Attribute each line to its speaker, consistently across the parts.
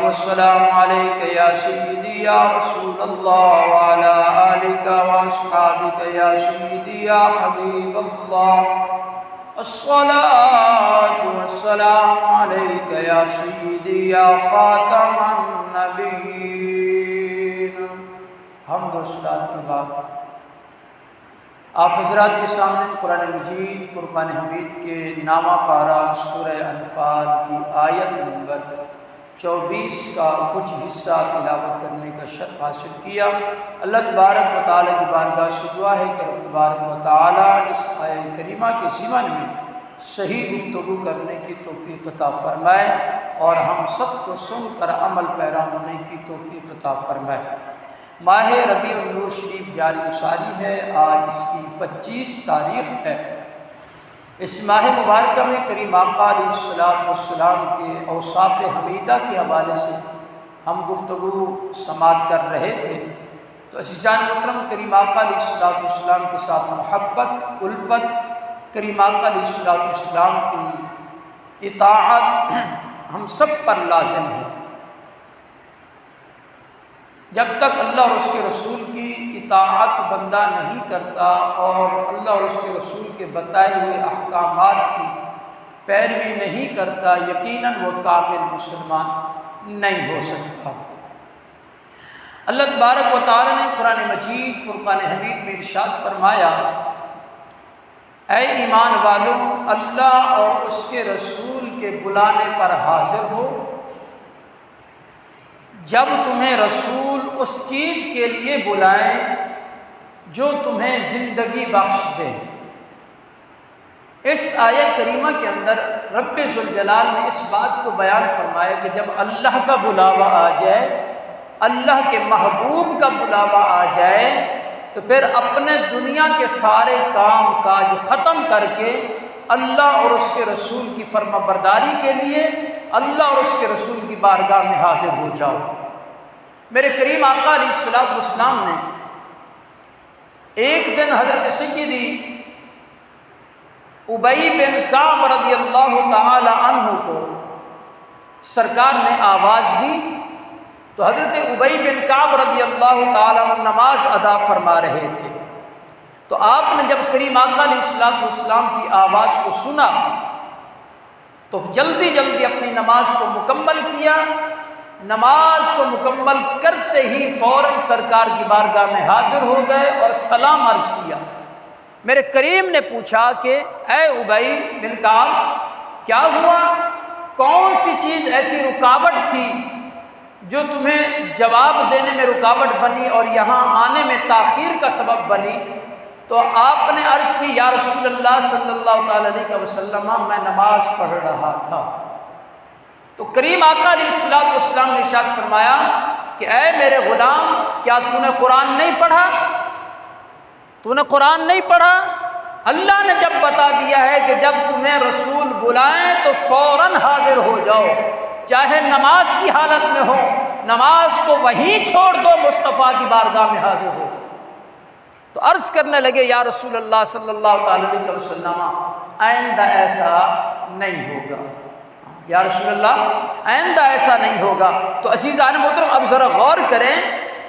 Speaker 1: والسلام عليك يا سيدي يا رسول الله وعلى آلك وأصحابك يا سيدي يا حبيب الله الصلاة والسلام عليك يا سيدي يا خاتم النبيين۔ حمد و صلات کے بعد آپ حضرات کے سامنے قرآن مجید فرقان حمید کے نامہ پارہ سورہ انفال کی آیت نمبر 24 کا کچھ حصہ تلاوت کرنے کا شرف حاصل کیا۔ اللہ تبارک و تعالیٰ کی بارگاہ سے دعا ہے کہ رب تبارک و تعالیٰ اس آیہ کریمہ کے ضمن میں صحیح گفتگو کرنے کی توفیق عطا فرمائے اور ہم سب کو سن کر عمل پیرا ہونے کی توفیق عطا فرمائے۔ ماہ ربیع النور شریف جاری گساری ہے، آج اس کی 25 تاریخ ہے۔ اس ماہ مبارکہ میں کریم آقا علیہ السلام کے اوصاف حمیدہ کے حوالے سے ہم گفتگو سماعت کر رہے تھے۔ تو عزیزان محترم، کریم آقا علیہ السلام کے ساتھ محبت، الفت، کریم آقا علیہ السلام کی اطاعت ہم سب پر لازم ہے۔ جب تک اللہ اور اس کے رسول کی اطاعت بندہ نہیں کرتا اور اللہ اور اس کے رسول کے بتائے ہوئے احکامات کی پیروی نہیں کرتا، یقیناً وہ کامل مسلمان نہیں ہو سکتا۔ اللہ تبارک و تعالی نے قرآن مجید فرقان حمید میں ارشاد فرمایا، اے ایمان والوں، اللہ اور اس کے رسول کے بلانے پر حاضر ہو جب تمہیں رسول اس چیز کے لیے بلائیں جو تمہیں زندگی بخش دے۔ اس آیہ کریمہ کے اندر رب ذوالجلال نے اس بات کو بیان فرمایا کہ جب اللہ کا بلاوا آ جائے، اللہ کے محبوب کا بلاوا آ جائے، تو پھر اپنے دنیا کے سارے کام کاج ختم کر کے اللہ اور اس کے رسول کی فرما برداری کے لیے اللہ اور اس کے رسول کی بارگاہ میں حاضر ہو جاؤ۔ میرے کریم آقا علیہ السلام نے ایک دن حضرت سیدی ابی بن کعب رضی اللہ تعالی عنہ کو سرکار نے آواز دی، تو حضرت ابی بن کعب رضی اللہ تعالی عنہ نماز ادا فرما رہے تھے۔ تو آپ نے جب کریم آقا علیہ السلام کی آواز کو سنا تو جلدی جلدی اپنی نماز کو مکمل کیا۔ نماز کو مکمل کرتے ہی فوراً سرکار کی بارگاہ میں حاضر ہو گئے اور سلام عرض کیا۔ میرے کریم نے پوچھا کہ اے ابی بن کعب، کیا ہوا؟ کون سی چیز ایسی رکاوٹ تھی جو تمہیں جواب دینے میں رکاوٹ بنی اور یہاں آنے میں تاخیر کا سبب بنی؟ تو آپ نے عرض کی، یا رسول اللہ صلی اللہ علیہ وسلم، میں نماز پڑھ رہا تھا۔ تو کریم آقا علیہ السلام نے ارشاد فرمایا کہ اے میرے غلام، کیا تو نے قرآن نہیں پڑھا؟ تو نے قرآن نہیں پڑھا؟ اللہ نے جب بتا دیا ہے کہ جب تمہیں رسول بلائیں تو فوراً حاضر ہو جاؤ، چاہے نماز کی حالت میں ہو، نماز کو وہیں چھوڑ دو، مصطفیٰ کی بارگاہ میں حاضر ہو جاؤ۔ تو عرض کرنے لگے، یا رسول اللہ صلی اللہ علیہ وسلم، آئندہ ایسا نہیں ہوگا۔ یا رسول اللہ، آئندہ ایسا نہیں ہوگا۔ تو عزیزان محترم، اب ذرا غور کریں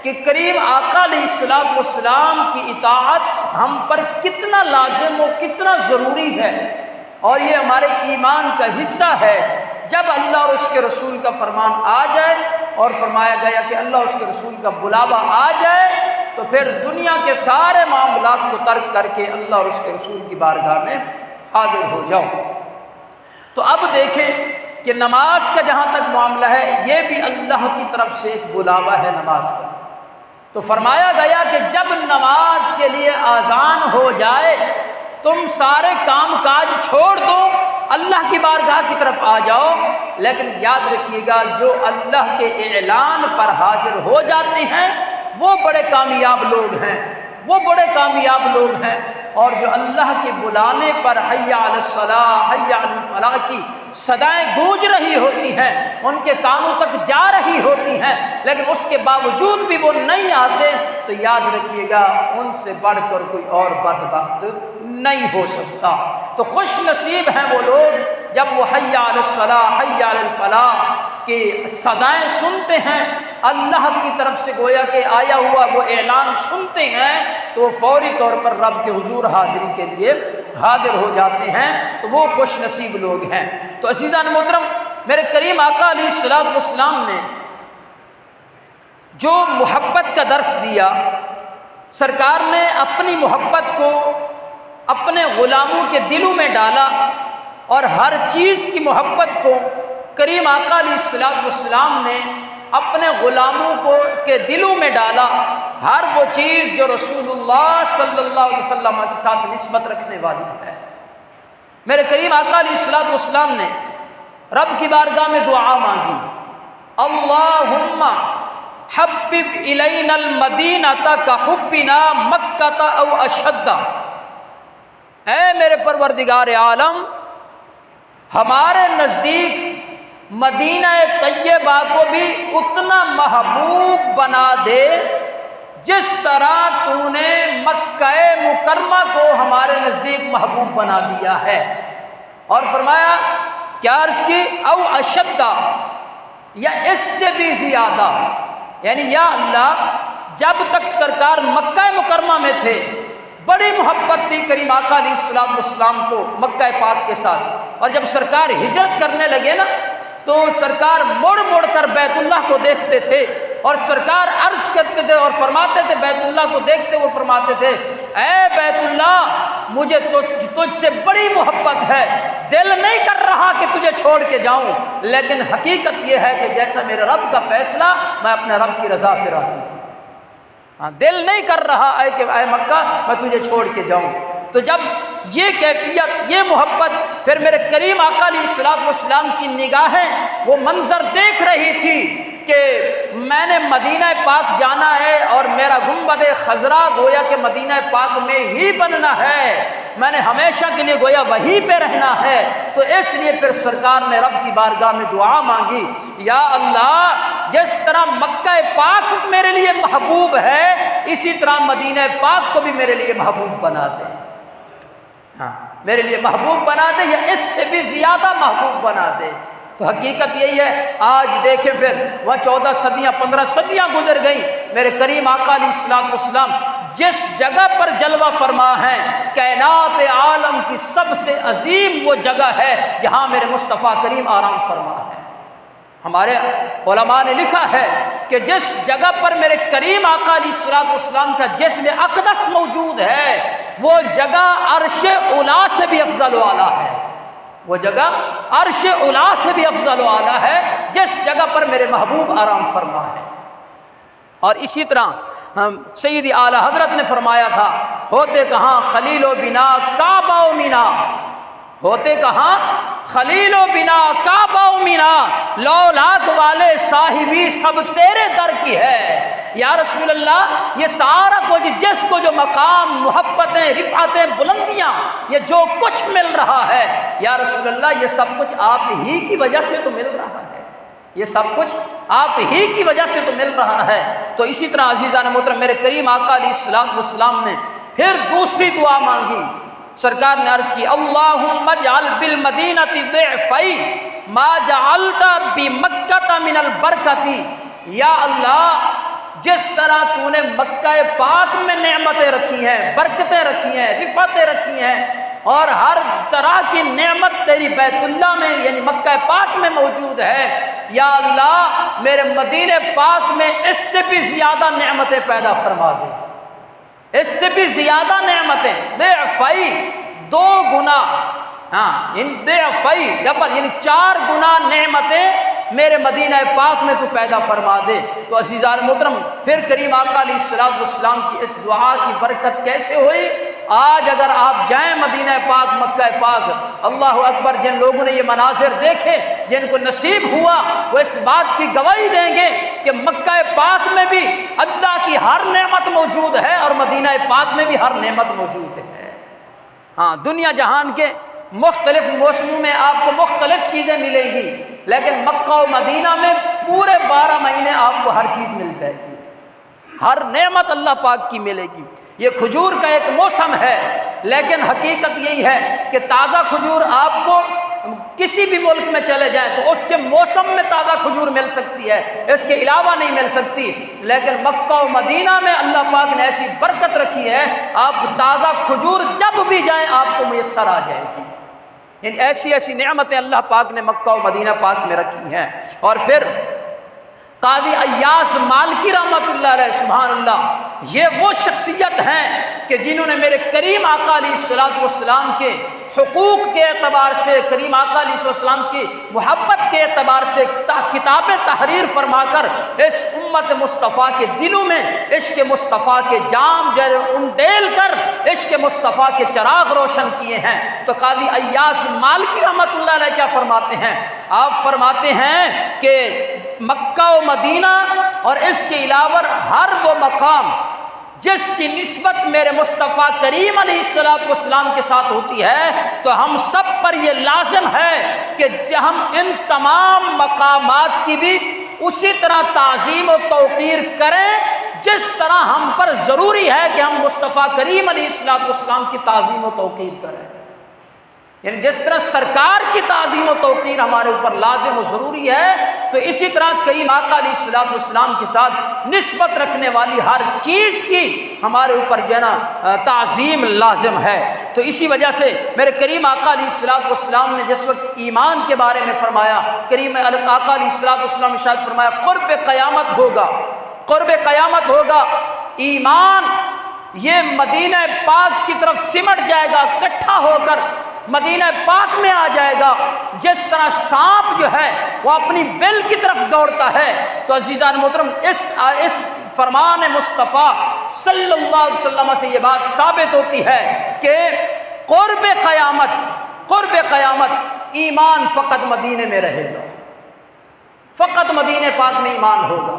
Speaker 1: کہ کریم آقا علیہ السلام کی اطاعت ہم پر کتنا لازم و کتنا ضروری ہے، اور یہ ہمارے ایمان کا حصہ ہے۔ جب اللہ اور اس کے رسول کا فرمان آ جائے، اور فرمایا گیا کہ اللہ اور اس کے رسول کا بلاوا آ جائے، تو پھر دنیا کے سارے معاملات کو ترک کر کے اللہ اور اس کے رسول کی بارگاہ میں حاضر ہو جاؤ۔ تو اب دیکھیں کہ نماز کا جہاں تک معاملہ ہے، یہ بھی اللہ کی طرف سے ایک بلاوا ہے نماز کا۔ تو فرمایا گیا کہ جب نماز کے لیے اذان ہو جائے، تم سارے کام کاج چھوڑ دو، اللہ کی بارگاہ کی طرف آ جاؤ۔ لیکن یاد رکھیے گا، جو اللہ کے اعلان پر حاضر ہو جاتے ہیں وہ بڑے کامیاب لوگ ہیں، وہ بڑے کامیاب لوگ ہیں۔ اور جو اللہ کے بلانے پر حی علی الصلاۃ، حی علی الفلاح کی صدائیں گونج رہی ہوتی ہیں، ان کے کانوں تک جا رہی ہوتی ہیں، لیکن اس کے باوجود بھی وہ نہیں آتے، تو یاد رکھیے گا ان سے بڑھ کر کوئی اور بدبخت نہیں ہو سکتا۔ تو خوش نصیب ہیں وہ لوگ جب وہ حی علی الصلاۃ، حی علی الفلاح کہ صدائیں سنتے ہیں اللہ کی طرف سے، گویا کہ آیا ہوا وہ اعلان سنتے ہیں تو وہ فوری طور پر رب کے حضور حاضری کے لیے حاضر ہو جاتے ہیں، تو وہ خوش نصیب لوگ ہیں۔ تو عزیزان محترم، میرے کریم آقا علیہ الصلوۃ والسلام نے جو محبت کا درس دیا، سرکار نے اپنی محبت کو اپنے غلاموں کے دلوں میں ڈالا، اور ہر چیز کی محبت کو کریم آقا علیہ الصلوۃ والسلام نے اپنے غلاموں کے دلوں میں ڈالا۔ ہر وہ چیز جو رسول اللہ صلی اللہ علیہ وسلم کے ساتھ نسبت رکھنے والی ہے۔ میرے کریم آقا علیہ الصلوۃ والسلام نے رب کی بارگاہ میں دعا مانگی، اللہم حبب الینا المدینۃ کحبنا مکۃ او اشد۔ اے میرے پروردگار عالم، ہمارے نزدیک مدینہ طیبہ کو بھی اتنا محبوب بنا دے جس طرح تو نے مکہ مکرمہ کو ہمارے نزدیک محبوب بنا دیا ہے۔ اور فرمایا کیا عرض کی، او اشد، یا اس سے بھی زیادہ، یعنی یا اللہ جب تک سرکار مکہ مکرمہ میں تھے بڑی محبت تھی کریم آقا علیہ الصلوۃ والسلام کو مکہ پاک کے ساتھ، اور جب سرکار ہجرت کرنے لگے نا تو سرکار مڑ مڑ کر بیت اللہ کو دیکھتے تھے، اور سرکار عرض کرتے تھے اور فرماتے تھے، بیت اللہ کو دیکھتے وہ فرماتے تھے، اے بیت اللہ مجھے تجھ سے بڑی محبت ہے، دل نہیں کر رہا کہ تجھے چھوڑ کے جاؤں، لیکن حقیقت یہ ہے کہ جیسا میرے رب کا فیصلہ میں اپنے رب کی رضا پہ راضی ہوں۔ ہاں، دل نہیں کر رہا ہے کہ اے مکہ میں تجھے چھوڑ کے جاؤں۔ تو جب یہ کیفیت، یہ محبت، پھر میرے کریم آقا علیہ الصلوۃ والسلام کی نگاہیں وہ منظر دیکھ رہی تھی کہ میں نے مدینہ پاک جانا ہے اور میرا گنبد خضرا گویا کہ مدینہ پاک میں ہی بننا ہے، میں نے ہمیشہ کے لیے گویا وہیں پہ رہنا ہے۔ تو اس لیے پھر سرکار نے رب کی بارگاہ میں دعا مانگی، یا اللہ جس طرح مکہ پاک میرے لیے محبوب ہے اسی طرح مدینہ پاک کو بھی میرے لیے محبوب بنا دے، ہاں میرے لیے محبوب بنا دے، یا اس سے بھی زیادہ محبوب بنا دے۔ تو حقیقت یہی ہے، آج دیکھیں پھر وہاں 14 صدیاں 15 صدیاں گزر گئیں، میرے کریم آقا علیہ الصلوۃ والسلام جس جگہ پر جلوہ فرما ہیں، کائنات عالم کی سب سے عظیم وہ جگہ ہے جہاں میرے مصطفیٰ کریم آرام فرما ہے۔ ہمارے علماء نے لکھا ہے کہ جس جگہ پر میرے کریم آقا علیہ الصلوۃ والسلام کا جسم اقدس موجود ہے وہ جگہ عرش اولا سے بھی افضل و اعلیٰ ہے، وہ جگہ عرش اولا سے بھی افضل و اعلیٰ ہے جس جگہ پر میرے محبوب آرام فرما ہے۔ اور اسی طرح سیدی اعلیٰ حضرت نے فرمایا تھا، ہوتے کہاں خلیل و بنا کعبہ و مینا، ہوتے کہاں خلیل و بنا کعبہ و مینا، لولاک والے صاحبی سب تیرے در کی ہے۔ یا رسول اللہ یہ سارا کچھ، جس کو جو مقام، محبتیں، رفعتیں، بلندیاں، یہ جو کچھ مل رہا ہے یا رسول اللہ یہ سب کچھ آپ ہی کی وجہ سے تو مل رہا ہے، یہ سب کچھ آپ ہی کی وجہ سے تو مل رہا ہے۔ تو اسی طرح عزیزان محترم میرے کریم آقا علیہ الصلوۃ والسلام نے پھر دوسری دعا مانگی، سرکار نے عرض کی، اللہم اجعل بالمدینہ ضعفی ما جعلت بمکہ من البرکۃ، یا اللہ جس طرح تو نے مکہ پاک میں نعمتیں رکھی ہیں، برکتیں رکھی ہیں، رفعتیں رکھی ہیں، اور ہر طرح کی نعمت تیری بیت اللہ میں یعنی مکہ پاک میں موجود ہے، یا اللہ میرے مدینہ پاک میں اس سے بھی زیادہ نعمتیں پیدا فرما دے، اس سے بھی زیادہ نعمتیں، ضعفی 2 گنا، ہاں ان ضعفی ڈبل یعنی 4 گنا نعمتیں میرے مدینہ پاک میں تو پیدا فرما دے۔ تو عزیزان محترم پھر کریم آقا علیہ الصلوۃ والسلام کی اس دعا کی برکت کیسے ہوئی؟ آج اگر آپ جائیں مدینہ پاک، مکہ پاک، اللہ اکبر، جن لوگوں نے یہ مناظر دیکھے، جن کو نصیب ہوا، وہ اس بات کی گواہی دیں گے کہ مکہ پاک میں بھی اللہ کی ہر نعمت موجود ہے اور مدینہ پاک میں بھی ہر نعمت موجود ہے۔ ہاں دنیا جہان کے مختلف موسموں میں آپ کو مختلف چیزیں ملیں گی، لیکن مکہ و مدینہ میں پورے 12 مہینے آپ کو ہر چیز مل جائے گی، ہر نعمت اللہ پاک کی ملے گی۔ یہ کھجور کا ایک موسم ہے، لیکن حقیقت یہی ہے کہ تازہ کھجور آپ کو کسی بھی ملک میں چلے جائیں تو اس کے موسم میں تازہ کھجور مل سکتی ہے، اس کے علاوہ نہیں مل سکتی، لیکن مکہ و مدینہ میں اللہ پاک نے ایسی برکت رکھی ہے، آپ تازہ کھجور جب بھی جائیں آپ کو میسر آ جائے گی۔ یعنی ایسی ایسی نعمتیں اللہ پاک نے مکہ و مدینہ پاک میں رکھی ہیں۔ اور پھر قاضی ایاز مالکی رحمۃ اللہ علیہ، سبحان اللہ، یہ وہ شخصیت ہیں کہ جنہوں نے میرے کریم آقا علیہ الصلوۃ والسلام کے حقوق کے اعتبار سے، کریم آقا علیہ السلام کی محبت کے اعتبار سے کتابیں تحریر فرما کر اس امت مصطفیٰ کے دلوں میں عشق مصطفیٰ کے جام انڈیل کر عشق مصطفیٰ کے چراغ روشن کیے ہیں۔ تو قاضی ایاز مالکی رحمۃ اللہ علیہ کیا فرماتے ہیں؟ آپ فرماتے ہیں کہ مکہ و مدینہ اور اس کے علاوہ ہر وہ مقام جس کی نسبت میرے مصطفیٰ کریم علیہ السلام کے ساتھ ہوتی ہے، تو ہم سب پر یہ لازم ہے کہ ہم ان تمام مقامات کی بھی اسی طرح تعظیم و توقیر کریں جس طرح ہم پر ضروری ہے کہ ہم مصطفیٰ کریم علیہ السلام کی تعظیم و توقیر کریں۔ یعنی جس طرح سرکار کی تعظیم و توقیر ہمارے اوپر لازم و ضروری ہے، تو اسی طرح کریم آقا علیہ السلام کے ساتھ نسبت رکھنے والی ہر چیز کی ہمارے اوپر جو ہے نا تعظیم لازم ہے۔ تو اسی وجہ سے میرے کریم آقا علیہ السلام نے جس وقت ایمان کے بارے میں فرمایا، کریم آقا علیہ السلام نے شاید فرمایا قرب قیامت ہوگا، قرب قیامت ہوگا، ایمان یہ مدینہ پاک کی طرف سمٹ جائے گا، اکٹھا ہو کر مدینہ پاک میں آ جائے گا، جس طرح سانپ جو ہے وہ اپنی بل کی طرف دوڑتا ہے۔ تو عزیزان محترم، اس فرمان مصطفیٰ صلی اللہ علیہ وسلم سے یہ بات ثابت ہوتی ہے کہ قرب قیامت ایمان فقط مدینے میں رہے گا، فقط مدینہ پاک میں ایمان ہوگا،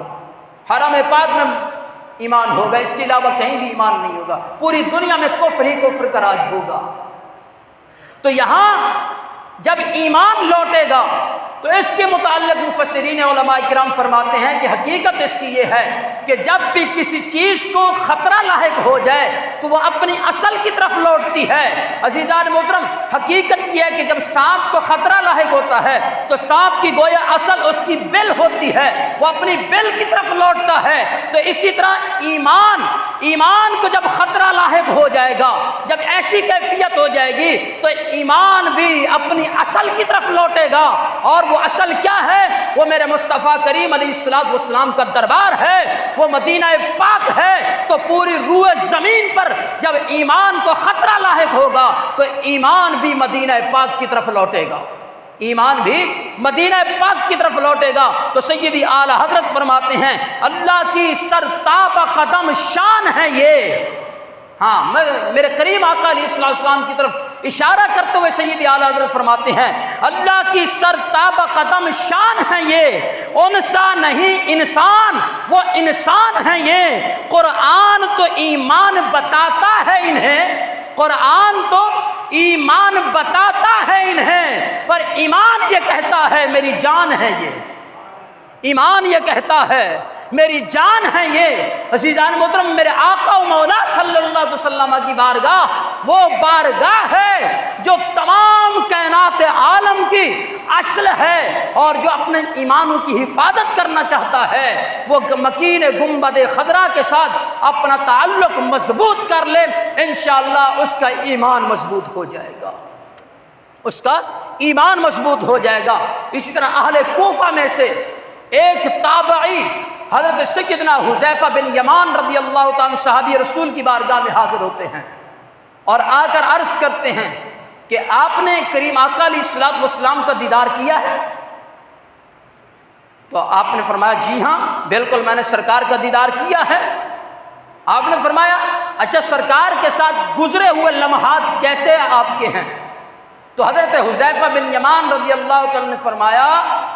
Speaker 1: حرم پاک میں ایمان ہوگا، اس کے علاوہ کہیں بھی ایمان نہیں ہوگا، پوری دنیا میں کفر ہی کفر کا راج ہوگا۔ تو یہاں جب ایمان لوٹے گا تو اس کے متعلق مفسرین علماء کرام فرماتے ہیں کہ حقیقت اس کی یہ ہے کہ جب بھی کسی چیز کو خطرہ لاحق ہو جائے تو وہ اپنی اصل کی طرف لوٹتی ہے۔ عزیزان محترم، حقیقت یہ ہے کہ جب سانپ کو خطرہ لاحق ہوتا ہے تو سانپ کی گویا اصل اس کی بل ہوتی ہے، وہ اپنی بل کی طرف لوٹتا ہے۔ تو اسی طرح ایمان کو جب خطرہ لاحق ہو جائے گا، جب ایسی کیفیت ہو جائے گی تو ایمان بھی اپنی اصل کی طرف لوٹے گا، اور وہ اصل کیا ہے؟ وہ میرے مصطفیٰ کریم علیہ السلام کا دربار ہے، وہ مدینہ پاک ہے۔ تو پوری روح زمین پر جب ایمان کو خطرہ لاحق ہوگا تو ایمان بھی مدینہ پاک کی طرف لوٹے گا، ایمان بھی مدینہ پاک کی طرف لوٹے گا۔ تو سیدی اعلی حضرت فرماتے ہیں اللہ کی سرتابہ قدم شان ہے یہ۔ ہاں، میرے کریم آقا علیہ السلام کی طرف اشارہ کرتے ہوئے سیدی اعلی حضرت فرماتے ہیں اللہ کی سرتابہ قدم شان ہے یہ، انسا نہیں انسان، وہ انسان ہے یہ۔ قرآن تو ایمان بتاتا ہے انہیں، قرآن تو ایمان بتاتا ہے انہیں، پر ایمان یہ کہتا ہے میری جان ہے یہ، ایمان یہ کہتا ہے میری جان ہے یہ۔ عزیزان محترم، میرے آقا و مولا صلی اللہ علیہ وسلم کی بارگاہ وہ بارگاہ ہے جو تمام کائنات عالم کی اصل ہے، اور جو اپنے ایمانوں کی حفاظت کرنا چاہتا ہے وہ مکین گنبد خضرا کے ساتھ اپنا تعلق مضبوط کر لے، انشاءاللہ اس کا ایمان مضبوط ہو جائے گا، اس کا ایمان مضبوط ہو جائے گا۔ اسی طرح اہل کوفہ میں سے ایک تابعی حضرت سیدنا حذیفہ بن یمان رضی اللہ تعالیٰ صحابی رسول کی بارگاہ میں حاضر ہوتے ہیں اور آ کر عرض کرتے ہیں کہ آپ نے کریم آقا علیہ السلام کا دیدار کیا ہے؟ تو آپ نے فرمایا جی ہاں بالکل میں نے سرکار کا دیدار کیا ہے۔ آپ نے فرمایا اچھا سرکار کے ساتھ گزرے ہوئے لمحات کیسے آپ کے ہیں؟ تو حضرت حذیفہ بن یمان رضی اللہ تعالیٰ نے فرمایا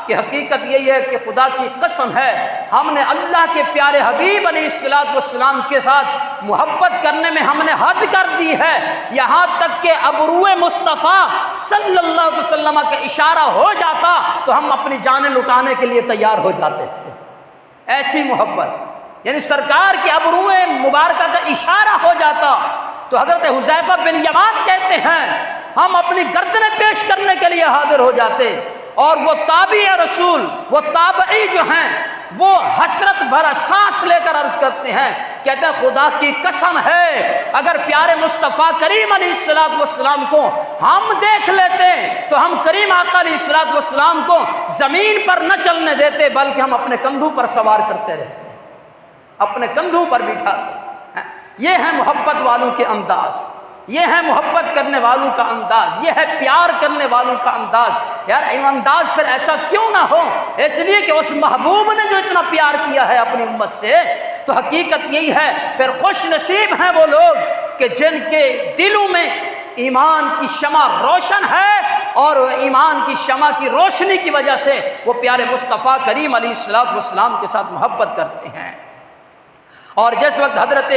Speaker 1: کہ حقیقت یہی ہے کہ خدا کی قسم ہے ہم نے اللہ کے پیارے حبیب علیہ السلام کے ساتھ محبت کرنے میں ہم نے حد کر دی ہے، یہاں تک کہ ابرو مصطفیٰ صلی اللہ علیہ وسلم کا اشارہ ہو جاتا تو ہم اپنی جانیں لٹانے کے لیے تیار ہو جاتے ہیں، ایسی محبت، یعنی سرکار کے ابرو مبارکہ کا اشارہ ہو جاتا۔ تو حضرت حذیفہ بن یمان کہتے ہیں ہم اپنی گردنیں پیش کرنے کے لیے حاضر ہو جاتے، اور وہ تابعی رسول، وہ تابعی جو ہیں، وہ حسرت بھرا سانس لے کر عرض کرتے ہیں، کہتے ہیں خدا کی قسم ہے اگر پیارے مصطفیٰ کریم علیہ السلام کو ہم دیکھ لیتے تو ہم کریم آقا علیہ السلام کو زمین پر نہ چلنے دیتے، بلکہ ہم اپنے کندھوں پر سوار کرتے رہتے، اپنے کندھوں پر بٹھاتے۔ یہ ہے محبت والوں کے انداز، یہ ہے محبت کرنے والوں کا انداز، یہ ہے پیار کرنے والوں کا انداز۔ یار ان انداز پھر ایسا کیوں نہ ہو؟ اس لیے کہ اس محبوب نے جو اتنا پیار کیا ہے اپنی امت سے، تو حقیقت یہی ہے پھر خوش نصیب ہیں وہ لوگ کہ جن کے دلوں میں ایمان کی شمع روشن ہے، اور ایمان کی شمع کی روشنی کی وجہ سے وہ پیارے مصطفیٰ کریم علیہ السلام کے ساتھ محبت کرتے ہیں۔ اور جس وقت حضرت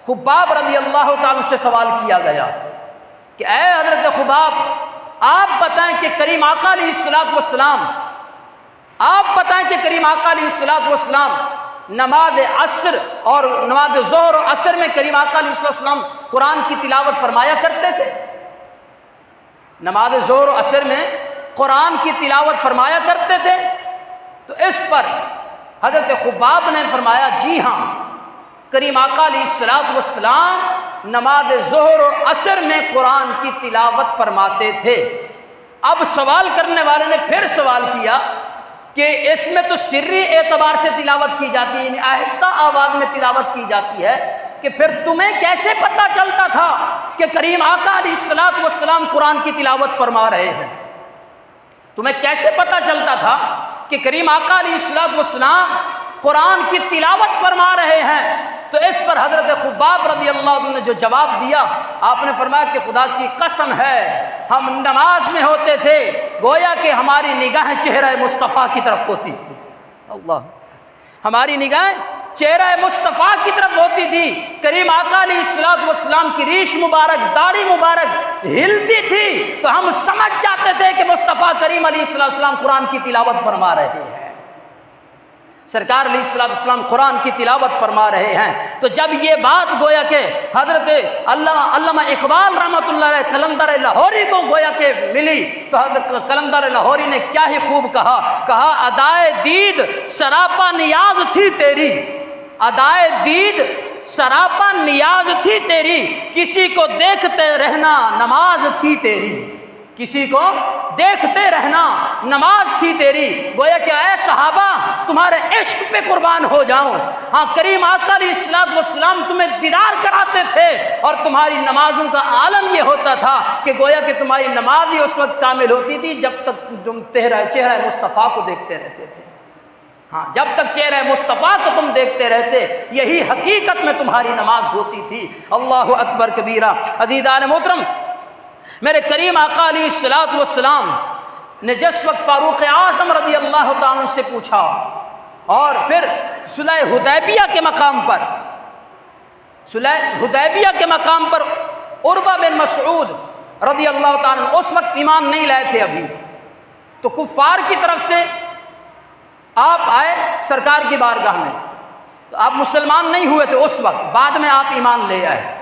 Speaker 1: خباب رضی اللہ تعالیٰ سے سوال کیا گیا کہ اے حضرت خباب، آپ بتائیں کہ کریم آقا علیہ السلام، آپ بتائیں کہ کریم آقا علیہ السلام نماز عصر اور نماز ظہر اور عصر میں کریم آقا علیہ السلام قرآن کی تلاوت فرمایا کرتے تھے؟ نماز ظہر اور عصر میں قرآن کی تلاوت فرمایا کرتے تھے؟ تو اس پر حضرت خباب نے فرمایا جی ہاں، کریم آقا علیہ السلام نماز ظہر و عصر میں قرآن کی تلاوت فرماتے تھے۔ اب سوال کرنے والے نے پھر سوال کیا کہ اس میں تو سری اعتبار سے تلاوت کی جاتی ہے، یعنی آہستہ آواز میں تلاوت کی جاتی ہے، کہ پھر تمہیں کیسے پتہ چلتا تھا کہ کریم آقا علیہ السلام قرآن کی تلاوت فرما رہے ہیں؟ تمہیں کیسے پتہ چلتا تھا کہ کریم آقا علیہ السلام قرآن کی تلاوت فرما رہے ہیں؟ تو اس پر حضرت خباب رضی اللہ عنہ نے جو جواب دیا، آپ نے فرمایا کہ خدا کی قسم ہے ہم نماز میں ہوتے تھے گویا کہ ہماری نگاہیں چہرہ مصطفیٰ کی طرف ہوتی تھی۔ اللہ، ہماری نگاہیں چہرہ مصطفیٰ کی طرف ہوتی تھی، کریم آقا علیہ السلام کی ریش مبارک، داڑھی مبارک ہلتی تھی تو ہم سمجھ جاتے تھے کہ مصطفیٰ کریم علیہ السلام قرآن کی تلاوت فرما رہے ہیں، سرکار علیہ السلام قرآن کی تلاوت فرما رہے ہیں۔ تو جب یہ بات گویا کہ حضرت علامہ اقبال رحمۃ اللہ علیہ قلندر لاہوری کو گویا کہ ملی، تو حضرت قلندر لاہوری نے کیا ہی خوب کہا ادائے دید سراپا نیاز تھی تیری، ادائے دید سراپا نیاز تھی تیری، کسی کو دیکھتے رہنا نماز تھی تیری، کسی کو دیکھتے رہنا نماز تھی تیری۔ گویا کہ اے صحابہ تمہارے عشق پہ قربان ہو جاؤں، ہاں کریم آقا علیہ السلام تمہیں دیدار کراتے تھے، اور تمہاری نمازوں کا عالم یہ ہوتا تھا کہ گویا کہ تمہاری نماز ہی اس وقت کامل ہوتی تھی جب تک تم چہرہ مصطفیٰ کو دیکھتے رہتے تھے۔ ہاں، جب تک چہرہ مصطفیٰ کو تم دیکھتے رہتے، یہی حقیقت میں تمہاری نماز ہوتی تھی۔ اللہ اکبر کبیرہ۔ عزیزان محترم، میرے کریم آقا علیہ السلام نے جس وقت فاروق اعظم رضی اللہ تعالیٰ عنہ سے پوچھا، اور پھر صلح حدیبیہ کے مقام پر عروہ بن مسعود رضی اللہ تعالیٰ عنہ اس وقت ایمان نہیں لائے تھے ابھی، تو کفار کی طرف سے آپ آئے سرکار کی بارگاہ میں، تو آپ مسلمان نہیں ہوئے تھے اس وقت، بعد میں آپ ایمان لے آئے۔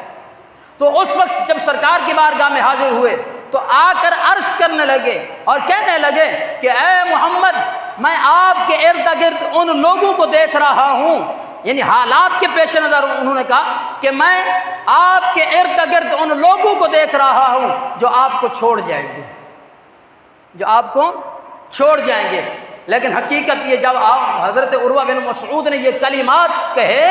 Speaker 1: تو اس وقت جب سرکار کی بارگاہ میں حاضر ہوئے تو آ کر عرض کرنے لگے اور کہنے لگے کہ اے محمد، میں آپ کے ارد گرد ان لوگوں کو دیکھ رہا ہوں، یعنی حالات کے پیش نظر انہوں نے کہا کہ میں آپ کے ارد گرد ان لوگوں کو دیکھ رہا ہوں جو آپ کو چھوڑ جائیں گے، جو آپ کو چھوڑ جائیں گے۔ لیکن حقیقت یہ جب حضرت عروہ بن مسعود نے یہ کلمات کہے،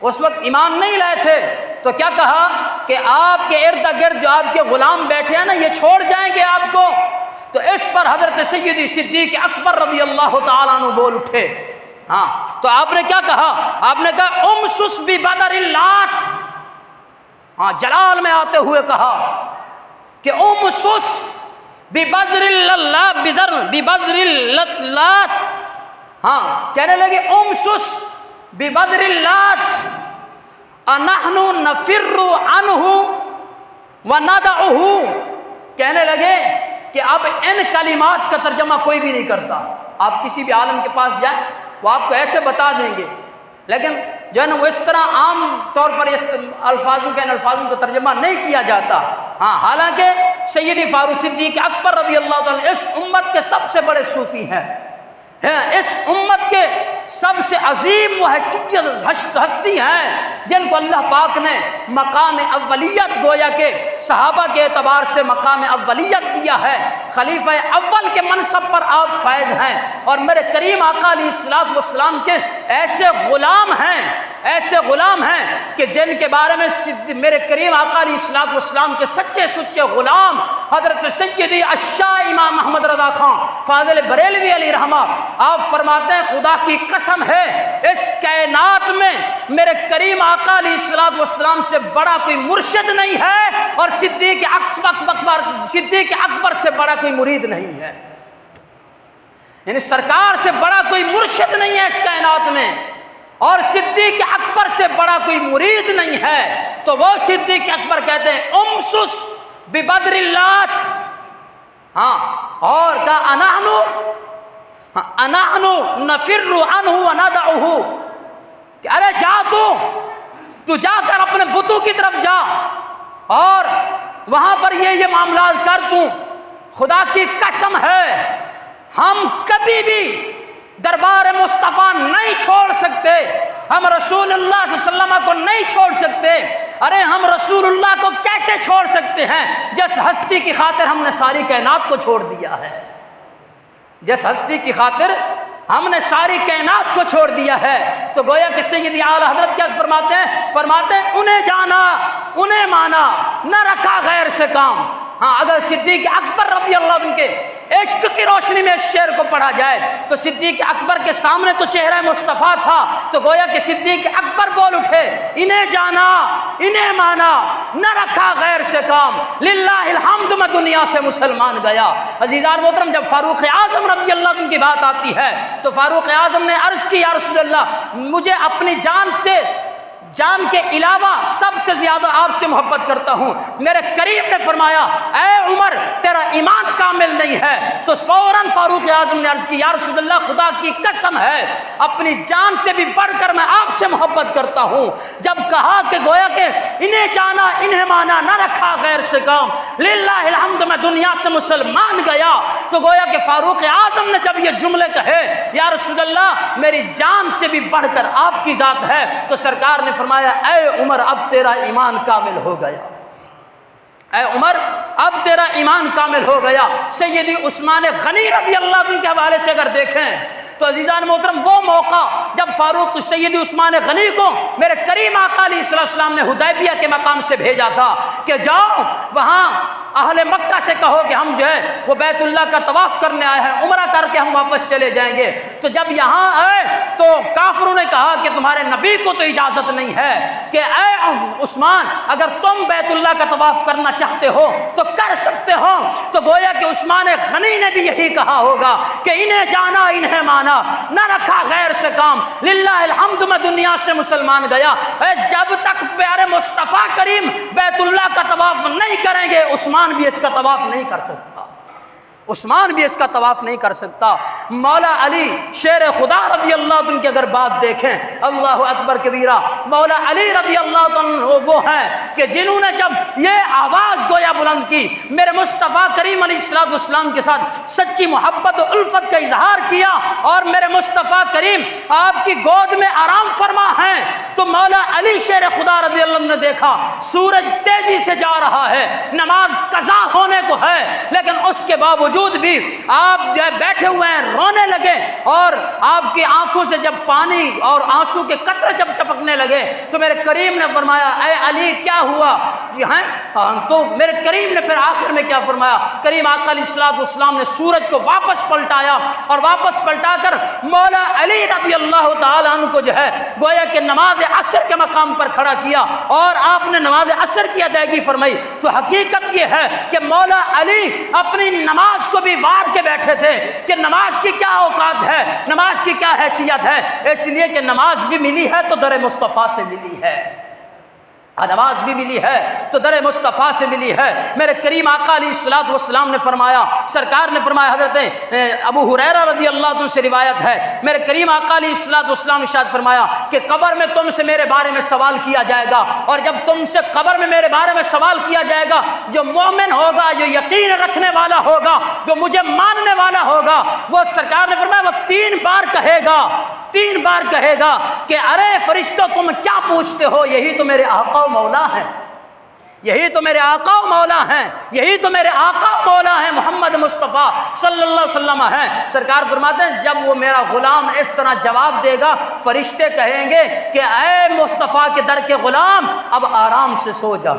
Speaker 1: اس وقت ایمان نہیں لائے تھے، تو کیا کہا کہ آپ کے ارد گرد جو آپ کے غلام بیٹھے ہیں نا، یہ چھوڑ جائیں گے آپ کو۔ تو اس پر حضرت سیدی صدیق اکبر رضی اللہ تعالیٰ عنہ بول اٹھے۔ ہاں، تو آپ نے کیا کہا؟ آپ نے کہا امسس ببدر اللات، ہاں جلال میں آتے ہوئے کہا کہ امسس ببذر اللات، ہاں کہنے لگے امسس ببدر اللات انحن نفر عنہ وندعہ، کہنے لگے کہ اب ان کلمات کا ترجمہ کوئی بھی نہیں کرتا، آپ کسی بھی عالم کے پاس جائیں وہ آپ کو ایسے بتا دیں گے، لیکن جو ہے نا وہ اس طرح عام طور پر اس الفاظوں کا ترجمہ نہیں کیا جاتا۔ ہاں، حالانکہ سیدی فاروق صدیق اکبر رضی اللہ تعالیٰ اس امت کے سب سے بڑے صوفی ہیں، اس امت کے سب سے عظیم ہستی ہیں جن کو اللہ پاک نے مقام اولیت گویا کہ صحابہ کے اعتبار سے مقام اولیت دیا ہے، خلیفہ اول کے منصب پر آپ فائز ہیں، اور میرے کریم آقا علیہ الصلوۃ والسلام کے ایسے غلام ہیں کہ جن کے بارے میں میرے کریم آقا علیہ الصلوۃ والسلام کے سچے سچے غلام حضرت سیدی الشاہ امام محمد رضا خان فاضل بریلوی علیہ رحمہ آپ فرماتے ہیں خدا کی قسم ہے اس کائنات میں میرے کریم آقا علیہ الصلوۃ والسلام سے بڑا کوئی مرشد نہیں ہے، اور صدیق اکبر سے بڑا کوئی مرید نہیں ہے، یعنی سرکار سے بڑا کوئی مرشد نہیں ہے اس کائنات میں، اور صدیق اکبر سے بڑا کوئی مرید نہیں ہے۔ تو وہ صدیق اکبر کہتے ہیں امسس ببدر اللات، اور کہا انحنو نفر عنہ وندعہ، کہ ارے جا تو جا کر اپنے بتوں کی طرف جا اور وہاں پر یہ معاملات کر، تو خدا کی قسم ہے ہم کبھی بھی دربار مصطفیٰ نہیں چھوڑ سکتے، ہم رسول اللہ صلی اللہ علیہ وسلم کو نہیں چھوڑ سکتے۔ ارے ہم رسول اللہ کو کیسے چھوڑ سکتے ہیں جس ہستی کی خاطر ہم نے ساری کائنات کو چھوڑ دیا ہے، جس ہستی کی خاطر ہم نے ساری کائنات کو چھوڑ دیا ہے۔ تو گویا کہ سیدی اعلیٰ حضرت کیا فرماتے ہیں انہیں جانا انہیں مانا نہ رکھا غیر سے کام۔ اگر صدیق اکبر رضی اللہ عنہ کے عشق کی روشنی میں اس شعر کو پڑھا جائے تو صدیق اکبر کے سامنے تو چہرہ مصطفیٰ تھا، تو گویا کہ صدیق اکبر بول اٹھے انہیں جانا انہیں مانا نہ رکھا غیر سے کام، للہ الحمد میں دنیا سے مسلمان گیا۔ عزیزان محترم، جب فاروق اعظم رضی اللہ عنہ کی بات آتی ہے تو فاروق اعظم نے عرض کی یا رسول اللہ مجھے اپنی جان کے علاوہ سب سے زیادہ آپ سے محبت کرتا ہوں۔ میرے کریم نے فرمایا اے عمر تیرا ایمان کامل نہیں ہے، تو فوراً فاروق اعظم نے عرض کی یا رسول اللہ خدا کی قسم ہے اپنی جان سے بھی بڑھ کر میں آپ سے محبت کرتا ہوں۔ جب کہا کہ گویا کہ انہیں جانا انہیں مانا نہ رکھا غیر سے کام، للہ الحمد میں دنیا سے مسلمان گیا، تو گویا کہ فاروق اعظم نے جب یہ جملے کہے یا رسول اللہ میری جان سے بھی بڑھ کر آپ کی ذات ہے، تو سرکار نے فرمایا اے عمر اب تیرا ایمان کامل ہو گیا، اے عمر اب تیرا ایمان کامل ہو گیا۔ سیدی عثمان غنی رضی اللہ عنہ کے حوالے سے اگر دیکھیں تو عزیزان محترم وہ موقع جب فاروق سیدی عثمان غنی کو میرے کریم آقا علیہ السلام نے حدیبیہ کے مقام سے بھیجا تھا کہ جاؤ وہاں اہل مکہ سے کہو کہ ہم جو ہے وہ بیت اللہ کا طواف کرنے آئے ہیں، عمرہ کر کے ہم واپس چلے جائیں گے۔ تو جب یہاں آئے تو کافروں نے کہا کہ تمہارے نبی کو تو اجازت نہیں ہے کہ اے عثمان اگر تم بیت اللہ کا طواف کرنا چاہتے ہو تو کر سکتے ہو۔ تو گویا کہ عثمان غنی نے بھی یہی کہا ہوگا کہ انہیں جانا انہیں مانا نہ رکھا غیر سے کام، للہ الحمد میں دنیا سے مسلمان گیا۔ جب تک پیارے مصطفیٰ کریم بیت اللہ کا طواف نہیں کریں گے عثمان بھی اس کا طواف نہیں کر سکتا، عثمان بھی اس کا طواف نہیں کر سکتا۔ مولا علی شیر خدا رضی اللہ عنہ کی اگر بات دیکھیں اللہ اکبر کبیرہ، مولا علی رضی اللہ عنہ وہ ہیں کہ جنہوں نے جب یہ آواز گویا بلند کی میرے مصطفیٰ کریم علیہ السلام کے ساتھ سچی محبت و الفت کا اظہار کیا اور میرے مصطفیٰ کریم آپ کی گود میں آرام فرما ہیں، تو مولا علی شیر خدا رضی اللہ عنہ نے دیکھا سورج تیزی سے جا رہا ہے، نماز قضا ہونے کو ہے، لیکن اس کے باوجود بھی آپ بیٹھے ہوئے ہیں رونے لگے، اور آپ کی آنکھوں سے جب پانی اور آنسو کے قطرے جب ٹپکنے لگے تو میرے کریم نے فرمایا اے علی کیا ہوا؟ تو میرے کریم نے پھر آخر میں کیا فرمایا؟ کریم آقا علیہ السلام نے سورج کو واپس پلٹایا اور واپس پلٹا کر مولا علی رضی اللہ تعالیٰ عنہ کو جو ہے گویا کہ نماز عصر کے مقام پر کھڑا کیا اور آپ نے نماز عصر کی ادائیگی فرمائی۔ تو حقیقت یہ ہے کہ مولا علی اپنی نماز کو بھی وار کے بیٹھے تھے کہ نماز کی کیا اوقات ہے، نماز کی کیا حیثیت ہے، اس لیے کہ نماز بھی ملی ہے تو در مصطفیٰ سے ملی ہے۔ نماز بھی ملی ہے تو در مصطفیٰ سے ملی ہے۔ میرے کریم آقا علیہ الصلوۃ والسلام نے فرمایا، سرکار نے فرمایا، حضرت ابو ہریرہ رضی اللہ عنہ سے روایت ہے، میرے کریم آقا علیہ الصلوۃ والسلام نے ارشاد فرمایا کہ قبر میں تم سے میرے بارے میں سوال کیا جائے گا، اور جب تم سے قبر میں میرے بارے میں سوال کیا جائے گا، جو مومن ہوگا، جو یقین رکھنے والا ہوگا، جو مجھے ماننے والا ہوگا، وہ سرکار نے فرمایا وہ 3 بار کہے گا کہ ارے فرشتوں تم کیا پوچھتے ہو، یہی تو میرے آقا و مولا ہیں، یہی تو میرے آقا و مولا ہیں، یہی تو میرے آقا و مولا ہیں، محمد مصطفیٰ صلی اللہ علیہ وسلم ہیں۔ سرکار فرماتے ہیں جب وہ میرا غلام اس طرح جواب دے گا، فرشتے کہیں گے کہ اے مصطفیٰ کے در کے غلام، اب آرام سے سو جا،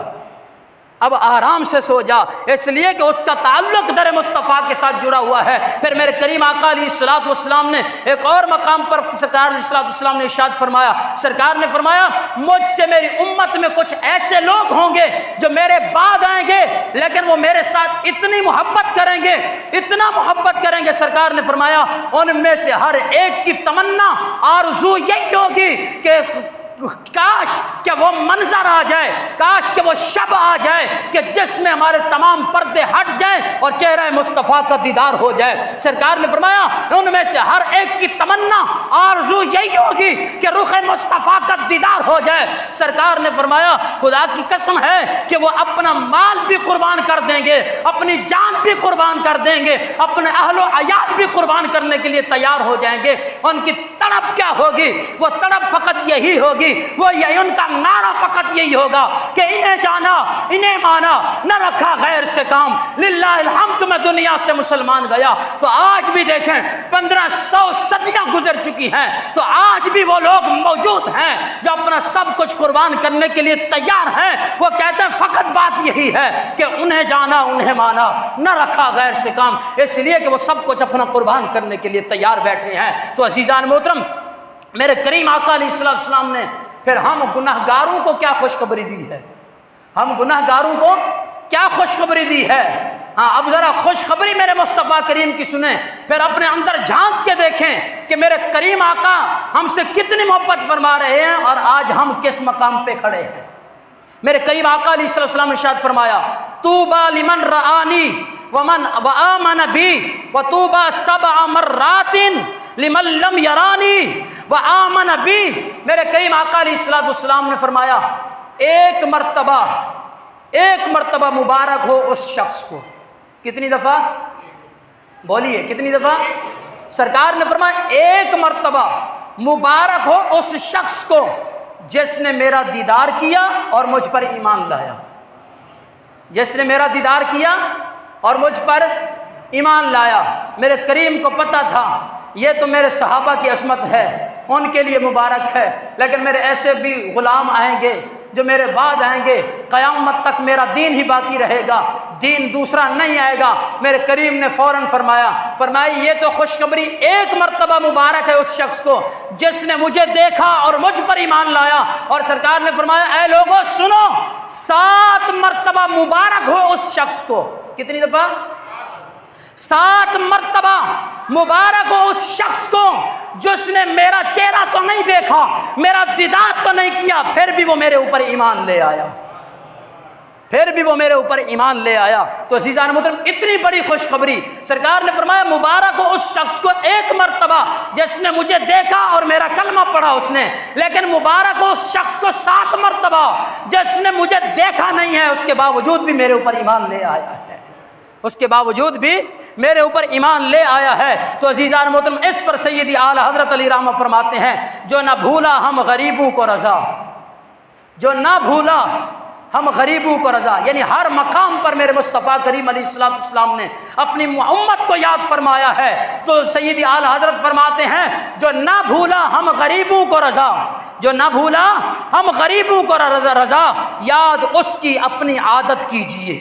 Speaker 1: اب آرام سے سو جا، اس لیے کہ اس کا تعلق در مصطفیٰ کے ساتھ جڑا ہوا ہے۔ پھر میرے کریم آقا علیہ الصلوۃ والسلام نے ایک اور مقام پر سرکار علیہ الصلوۃ والسلام نے ارشاد فرمایا، سرکار نے فرمایا مجھ سے میری امت میں کچھ ایسے لوگ ہوں گے جو میرے بعد آئیں گے، لیکن وہ میرے ساتھ اتنی محبت کریں گے، اتنا محبت کریں گے، سرکار نے فرمایا ان میں سے ہر ایک کی تمنا آرزو یہی ہوگی کہ کاش کہ وہ منظر آ جائے، کاش کہ وہ شب آ جائے کہ جس میں ہمارے تمام پردے ہٹ جائیں اور چہرہ مصطفیٰ کا دیدار ہو جائے۔ سرکار نے فرمایا ان میں سے ہر ایک کی تمنا آرزو یہی ہوگی کہ رخ مصطفیٰ کا دیدار ہو جائے۔ سرکار نے فرمایا خدا کی قسم ہے کہ وہ اپنا مال بھی قربان کر دیں گے، اپنی جان بھی قربان کر دیں گے، اپنے اہل و عیال بھی قربان کرنے کے لیے تیار ہو جائیں گے۔ ان کی تڑپ کیا ہوگی؟ وہ تڑپ فقط یہی ہوگی، وہ یہ ان کا نعرہ فقط یہی ہوگا کہ انہیں جانا، انہیں مانا، نہ رکھا غیر سے کام، للہ الحمد میں دنیا سے مسلمان گیا۔ تو آج بھی دیکھیں 1500 صدیاں گزر چکی ہیں تو آج بھی وہ لوگ موجود ہیں جو اپنا سب کچھ قربان کرنے کے لیے تیار ہیں۔ وہ کہتے ہیں فقط بات یہی ہے کہ انہیں جانا، انہیں مانا، نہ رکھا غیر سے کام، اس لیے کہ وہ سب کچھ اپنا قربان کرنے کے لیے تیار بیٹھے ہیں۔ تو عزیزان محترم، میرے کریم آقا علیہ السلام نے پھر ہم گناہگاروں کو کیا خوشخبری دی ہے، ہم گناہگاروں کو کیا خوشخبری دی ہے۔ ہاں اب ذرا خوشخبری میرے مصطفیٰ کریم کی سنیں، پھر اپنے اندر جھانک کے دیکھیں کہ میرے کریم آقا ہم سے کتنی محبت فرما رہے ہیں اور آج ہم کس مقام پہ کھڑے ہیں۔ میرے کریم آقا علیہ السلام نے ارشاد فرمایا طوبی لمن رآنی ومن وآمن بی وطوبی 7 مرات لمن لم یرانی وآمن بی۔ میرے کریم آقا علیہ السلام نے فرمایا ایک مرتبہ مبارک ہو اس شخص کو۔ کتنی دفعہ؟ بولیے کتنی دفعہ؟ سرکار نے فرمایا ایک مرتبہ مبارک ہو اس شخص کو جس نے میرا دیدار کیا اور مجھ پر ایمان لایا، جس نے میرا دیدار کیا اور مجھ پر ایمان لایا۔ میرے کریم کو پتہ تھا یہ تو میرے صحابہ کی عظمت ہے، ان کے لیے مبارک ہے، لیکن میرے ایسے بھی غلام آئیں گے جو میرے بعد آئیں گے، قیامت تک میرا دین ہی باقی رہے گا، دین دوسرا نہیں آئے گا۔ میرے کریم نے فوراً فرمایا یہ تو خوشخبری ایک مرتبہ مبارک ہے اس شخص کو جس نے مجھے دیکھا اور مجھ پر ایمان لایا۔ اور سرکار نے فرمایا اے لوگوں سنو، 7 مرتبہ مبارک ہو اس شخص کو۔ کتنی دفعہ؟ 7 مرتبہ مبارک ہو اس شخص کو جس نے میرا چہرہ تو نہیں دیکھا، میرا دیدار تو نہیں کیا، پھر بھی وہ میرے اوپر ایمان لے آیا، پھر بھی وہ میرے اوپر ایمان لے آیا۔ تو عزیزان محترم اتنی بڑی خوشخبری، سرکار نے فرمایا مبارک ہو اس شخص کو ایک مرتبہ جس نے مجھے دیکھا اور میرا کلمہ پڑھا اس نے، لیکن مبارک ہو اس شخص کو 7 مرتبہ جس نے مجھے دیکھا نہیں ہے، اس کے باوجود بھی میرے اوپر ایمان لے آیا ہے، اس کے باوجود بھی میرے اوپر ایمان لے آیا ہے۔ تو عزیزان محترم اس پر سیدی اعلی حضرت علی رحمہ فرماتے ہیں جو نہ بھولا ہم غریبوں کو رضا، جو نہ بھولا ہم غریبوں کو رضا، یعنی ہر مقام پر میرے مصطفیٰ کریم علیہ السلام نے اپنی امت کو یاد فرمایا ہے۔ تو سیدی اعلی حضرت فرماتے ہیں جو نہ بھولا ہم غریبوں کو رضا، جو نہ بھولا ہم غریبوں کو رضا، یاد اس کی اپنی عادت کیجئے،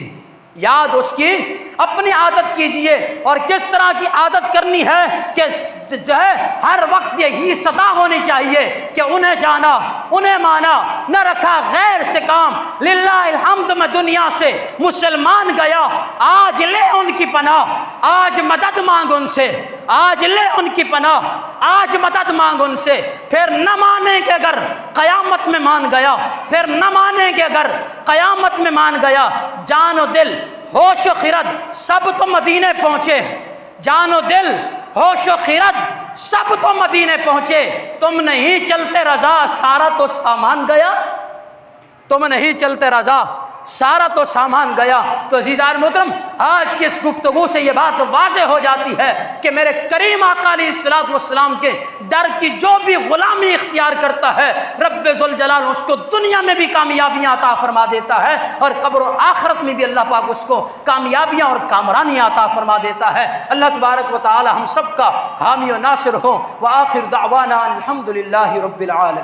Speaker 1: یاد اس کی اپنی عادت کیجئے، اور کس طرح کی عادت کرنی ہے کہ جو ہے ہر وقت یہی صدا ہونی چاہیے کہ انہیں جانا، انہیں مانا، نہ رکھا غیر سے کام۔ للہ الحمد میں دنیا سے مسلمان گیا، آج لے ان کی پناہ، آج مدد مانگ ان سے، آج لے ان کی پناہ، آج مدد مانگ ان سے۔ پھر نہ مانیں گے اگر قیامت میں مان گیا، پھر نہ مانیں گے اگر قیامت میں مان گیا۔ جان و دل ہوش و خرد سب تو مدینے پہنچے، جان و دل ہوش و خرد سب تو مدینے پہنچے، تم نہیں چلتے رضا سارا تو سامان گیا، تم نہیں چلتے رضا سارا تو سامان گیا۔ تو عزیزان محترم، آج کی اس گفتگو سے یہ بات واضح ہو جاتی ہے کہ میرے کریم آقا علیہ الصلوۃ والسلام کے در کی جو بھی غلامی اختیار کرتا ہے، رب ذوالجلال اس کو دنیا میں بھی کامیابیاں عطا فرما دیتا ہے، اور قبر و آخرت میں بھی اللہ پاک اس کو کامیابیاں اور کامرانیاں عطا فرما دیتا ہے۔ اللہ تبارک و تعالی ہم سب کا حامی و ناصر ہو۔ وآخر دعوانا الحمد للہ رب العالمین۔